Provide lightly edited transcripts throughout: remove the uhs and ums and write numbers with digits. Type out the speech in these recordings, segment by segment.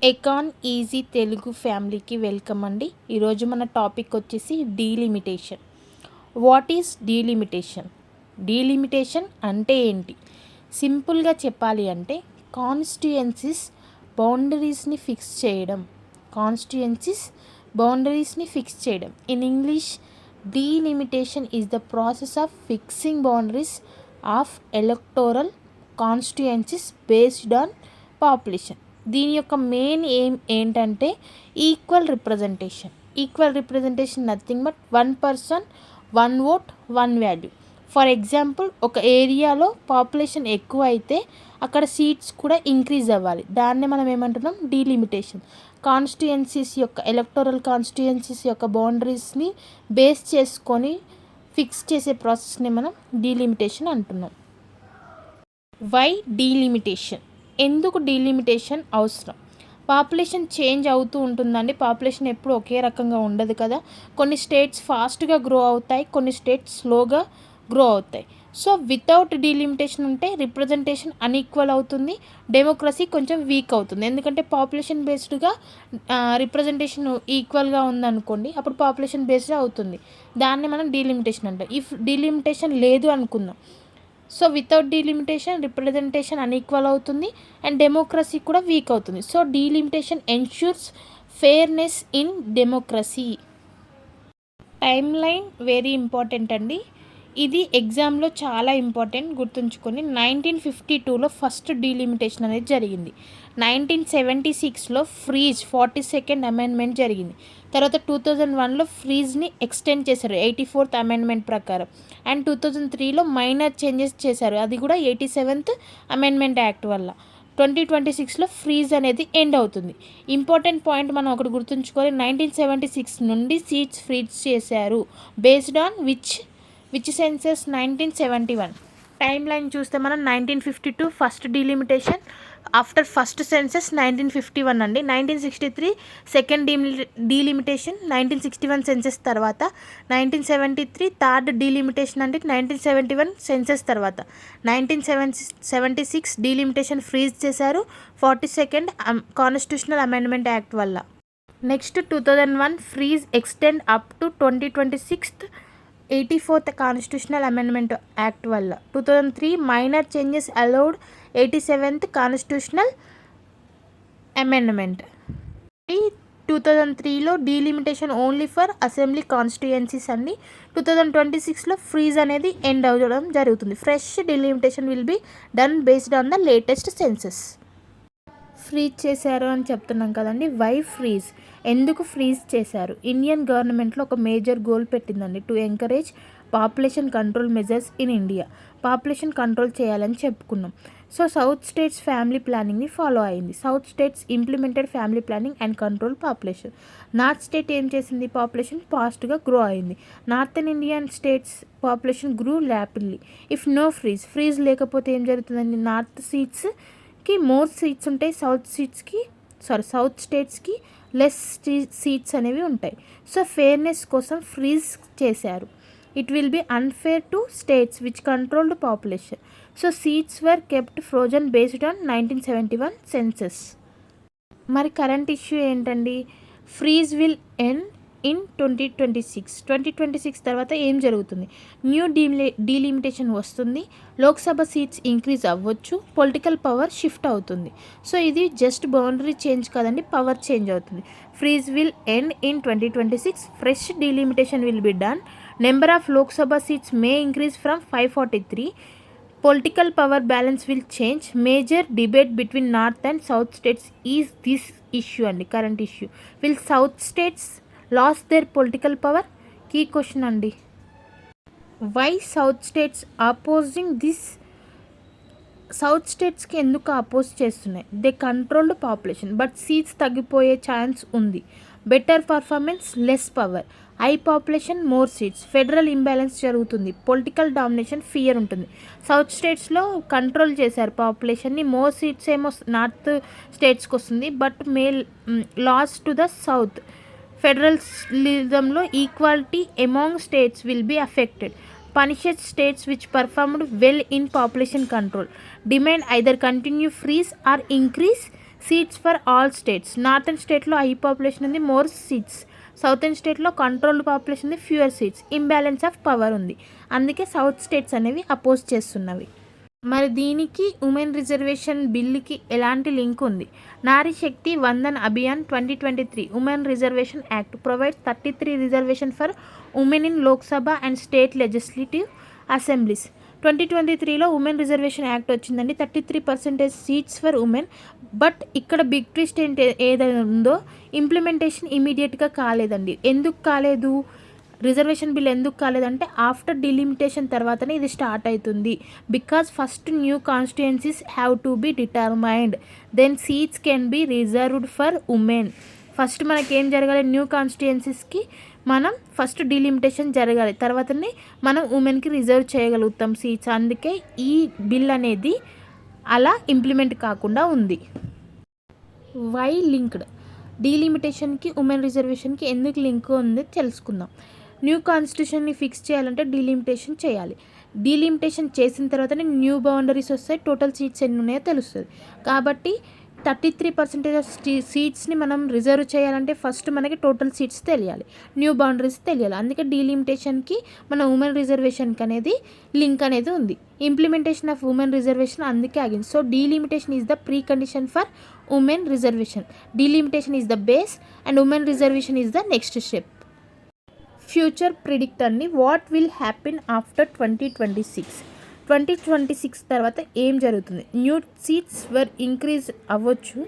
Akon easy Telugu ఫ్యామిలీకి welcome అండి. ఈరోజు మన టాపిక్ వచ్చేసి delimitation. What is delimitation? Delimitation అంటే ఏంటి? సింపుల్గా చెప్పాలి అంటే కాన్స్టిట్యుయెన్సీస్ బౌండరీస్ని ఫిక్స్ చేయడం. In English, delimitation is the process of fixing boundaries of electoral constituencies based on population. దీని యొక్క మెయిన్ ఎయిమ్ ఏంటంటే equal representation nothing but 1 person 1 vote 1 value. For example, ఒక ఏరియాలో పాపులేషన్ ఎక్కువ అయితే అక్కడ సీట్స్ కూడా ఇంక్రీజ్ అవ్వాలి. దాన్నే మనం ఏమంటున్నాం? డీలిమిటేషన్. ఎలక్టోరల్ కాన్స్టిట్యుయెన్సీస్ యొక్క బౌండరీస్ని బేస్ చేసుకొని ఫిక్స్ చేసే ప్రాసెస్ని మనం డీలిమిటేషన్ అంటున్నాం. Why delimitation? ఎందుకు డీలిమిటేషన్ అవసరం? పాపులేషన్ చేంజ్ అవుతూ ఉంటుందండి. పాపులేషన్ ఎప్పుడు ఒకే రకంగా ఉండదు కదా. కొన్ని స్టేట్స్ ఫాస్ట్గా గ్రో అవుతాయి, కొన్ని స్టేట్స్ స్లోగా గ్రో అవుతాయి. సో వితౌట్ డీలిమిటేషన్ ఉంటే రిప్రజెంటేషన్ అన్ఈక్వల్ అవుతుంది, డెమోక్రసీ కొంచెం వీక్ అవుతుంది. ఎందుకంటే పాపులేషన్ బేస్డ్గా రిప్రజెంటేషన్ ఈక్వల్గా ఉందనుకోండి, అప్పుడు పాపులేషన్ బేస్డ్ అవుతుంది. దాన్ని మనం డీలిమిటేషన్ అంటాం. ఇఫ్ డీలిమిటేషన్ లేదు అనుకుందాం, so without delimitation representation unequal అవుతుంది అండ్ డెమోక్రసీ కూడా వీక్ అవుతుంది. So delimitation ensures fairness in democracy. Time line very important అండి. ఇది ఎగ్జామ్లో చాలా ఇంపార్టెంట్, గుర్తుంచుకొని. 1952లో ఫస్ట్ డీలిమిటేషన్ అనేది జరిగింది. 1976లో ఫ్రీజ్ 42nd అమెండ్మెంట్ జరిగింది. తర్వాత 2001లో ఫ్రీజ్ని ఎక్స్టెండ్ చేశారు 84th అమెండ్మెంట్ ప్రకారం. అండ్ 2003లో మైనర్ చేంజెస్ చేశారు, అది కూడా 87th అమెండ్మెంట్ యాక్ట్ వల్ల. 2026లో ఫ్రీజ్ అనేది ఎండ్ అవుతుంది. ఇంపార్టెంట్ పాయింట్ మనం ఒకటి గుర్తుంచుకొని, 1976 నుండి సీట్స్ ఫ్రీజ్ చేశారు. Based on which census? 1971. Timeline చూస్తే మనం 1952 first delimitation, after first census 1951 అండి. 1963 సెకండ్ డీలిమిటేషన్, 1961 సెన్సెస్ తర్వాత. 1973 థర్డ్ డీలిమిటేషన్ అంటే 1971 సెన్సెస్ తర్వాత. 1976 డీలిమిటేషన్ ఫ్రీజ్ చేశారు 42nd కాన్స్టిట్యూషనల్ అమెండ్మెంట్ యాక్ట్ వల్ల. Next 2001 freeze extend up to 2026 84th constitutional amendment act వల్ల. 2003 minor changes allowed 87th constitutional amendment. 2003లో delimitation only for assembly constituencies అండి. 2026లో freeze అనేది ఎండ్ అవ్వడం జరుగుతుంది. Fresh delimitation will be done based on the latest census. Freeze చేశారు అని చెప్తున్నాం కదండి. Why freeze? ఎందుకు ఫ్రీజ్ చేశారు? ఇండియన్ గవర్నమెంట్లో ఒక మేజర్ గోల్ పెట్టిందండి, to encourage population control measures in India. Population control చేయాలని చెప్పుకున్నాం. సో సౌత్ స్టేట్స్ ఫ్యామిలీ ప్లానింగ్ని ఫాలో అయింది. South states implemented family planning and control population. North state ఏం చేసింది? పాపులేషన్ ఫాస్ట్గా గ్రో అయింది. Northern Indian states population grew rapidly. If no freeze లేకపోతే ఏం జరుగుతుందండి? నార్త్ సీట్స్కి మోర్ సీట్స్ ఉంటాయి, సౌత్ స్టేట్స్కి లెస్ సీట్స్ అనేవి ఉంటాయి. సో ఫెయిర్నెస్ కోసం ఫ్రీజ్ చేశారు. It will be unfair to states which controlled population. So seats were kept frozen based on 1971 census. మరి కరెంట్ ఇష్యూ ఏంటండి? ఫ్రీజ్ విల్ ఎండ్ ఇన్ 2026 తర్వాత ఏం జరుగుతుంది? న్యూ డీలిమిటేషన్ వస్తుంది, లోక్సభ సీట్స్ ఇంక్రీజ్ అవ్వచ్చు, పొలిటికల్ పవర్ షిఫ్ట్ అవుతుంది. So ఇది just boundary change కాదండి, పవర్ చేంజ్ అవుతుంది. Freeze will end in 2026, fresh delimitation will be done, number of Lok Sabha seats may increase from 543, political power balance will change, major debate between north and south states is this issue అండి, current issue. Will south states lose their political power? Key question అండి. Why south states opposing this? South స్టేట్స్కి ఎందుకు oppose చేస్తున్నాయి? They controlled population but seats తగ్గిపోయే chance ఉంది. Better performance, less power. High population, more seats. Federal imbalance జరుగుతుంది, political domination, fear ఉంటుంది. South స్టేట్స్లో control చేశారు పాపులేషన్ని, మోర్ సీట్స్ ఏమో నార్త్ స్టేట్స్కి వస్తుంది, but may loss to the south. ఫెడరలిజంలో equality among states will be affected. punishes states which performed well in population control. Demand either continue freeze or increase seats for all states. Northern స్టేట్లో high population ఉంది, more seats. Southern స్టేట్లో controlled population ఉంది, fewer seats. Imbalance of power ఉంది, అందుకే south states అనేవి oppose చేస్తున్నవి. మరి దీనికి ఉమెన్ రిజర్వేషన్ బిల్లుకి ఎలాంటి లింక్ ఉంది? Nari Shakti Vandan Abhiyan 2023 women reservation act provides 33 reservation for women in Lok Sabha and state legislative assemblies. 2023లో ఉమెన్ రిజర్వేషన్ యాక్ట్ వచ్చిందండి. 33% సీట్స్ ఫర్ ఉమెన్. బట్ ఇక్కడ బిగ్ ట్విస్ట్ ఏదైనా ఉందో, ఇంప్లిమెంటేషన్ ఇమీడియట్గా కాలేదండి. ఎందుకు కాలేదు? రిజర్వేషన్ బిల్ ఎందుకు కాలేదంటే ఆఫ్టర్ డిలిమిటేషన్ తర్వాతనే ఇది స్టార్ట్ అవుతుంది. Because first new constituencies have to be determined, then seats can be reserved for women. First మనకేం జరగాలి? న్యూ కాన్స్టిట్యుయెన్సీస్కి మనం ఫస్ట్ డిలిమిటేషన్ జరగాలి, తర్వాతనే మనం ఉమెన్కి రిజర్వ్ చేయగలుగుతాం సీట్స్. అందుకే ఈ బిల్ అనేది అలా ఇంప్లిమెంట్ కాకుండా ఉంది. Why linked? డీలిమిటేషన్కి ఉమెన్ రిజర్వేషన్కి ఎందుకు లింక్ ఉందో తెలుసుకుందాం. న్యూ కాన్స్టిట్యూషన్ని ఫిక్స్ చేయాలంటే డీలిమిటేషన్ చేయాలి. డీలిమిటేషన్ చేసిన తర్వాతనే న్యూ బౌండరీస్ వస్తాయి, టోటల్ సీట్స్ ఎన్ని ఉన్నాయో తెలుస్తుంది. కాబట్టి 33% ఆఫ్ సీట్స్ని మనం రిజర్వ్ చేయాలంటే ఫస్ట్ మనకి టోటల్ సీట్స్ తెలియాలి, న్యూ బౌండరీస్ తెలియాలి. అందుకే డీలిమిటేషన్కి మన ఉమెన్ రిజర్వేషన్కి అనేది లింక్ అనేది ఉంది. ఇంప్లిమెంటేషన్ ఆఫ్ ఉమెన్ రిజర్వేషన్ అందుకే ఆగింది. So delimitation is the pre condition for women reservation. Delimitation is the base and women reservation is the next step. Future predict అండి. వాట్ విల్ హ్యాపెన్ ఆఫ్టర్ 2026 తర్వాత ఏం జరుగుతుంది? New seats వర్ increase అవ్వచ్చు,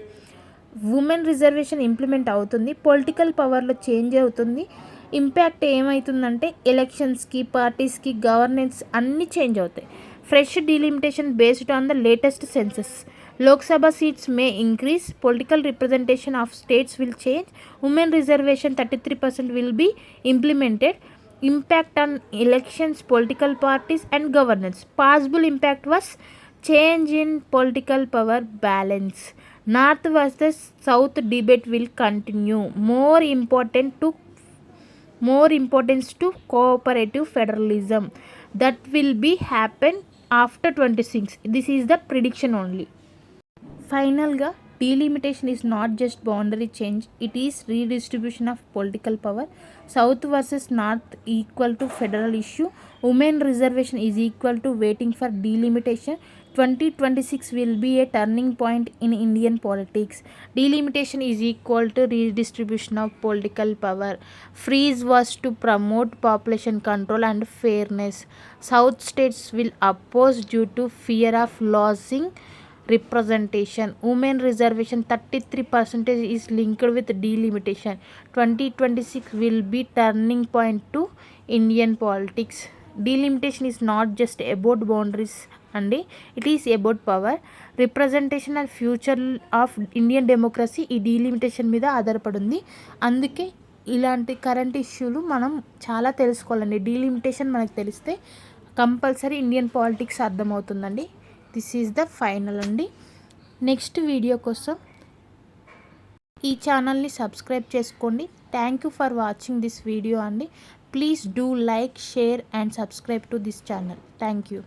women reservation implement అవుతుంది, political పవర్లో change అవుతుంది. Impact ఏమవుతుందంటే ఎలక్షన్స్కి, పార్టీస్కి, గవర్నెన్స్ అన్నీ చేంజ్ అవుతాయి. Fresh delimitation based on the latest census. Lok Sabha seats may increase, political representation of states will change, women reservation 33% will be implemented. Impact on elections, political parties and governance. Possible impact was change in political power balance. North versus South debate will continue. More importance to cooperative federalism. That will be happen after 26. This is the prediction only. Finalగా delimitation is not just boundary change, it is redistribution of political power. South versus north equal to federal issue. Women reservation is equal to waiting for delimitation. 2026 will be a turning point in Indian politics. Delimitation is equal to redistribution of political power. Freeze was to promote population control and fairness. South states will oppose due to fear of losing representation. Women reservation 33% is linked with delimitation. 2026 will be turning point to Indian politics. Delimitation is not just about boundaries అండి, it is about power, representation and future of Indian democracy ఈ delimitation మీద ఆధారపడింది. అందుకే ఇలాంటి current ఇష్యూలు మనం చాలా తెలుసుకోవాలండి. Delimitation మనకు తెలిస్తే కంపల్సరీ ఇండియన్ పాలిటిక్స్ అర్థమవుతుందండి. దిస్ ఈజ్ ద ఫైనల్ అండి. నెక్స్ట్ వీడియో కోసం ఈ ఛానల్ని సబ్స్క్రైబ్ చేసుకోండి. Thank you for watching this video అండి. Please do like, share and subscribe to this channel. Thank you.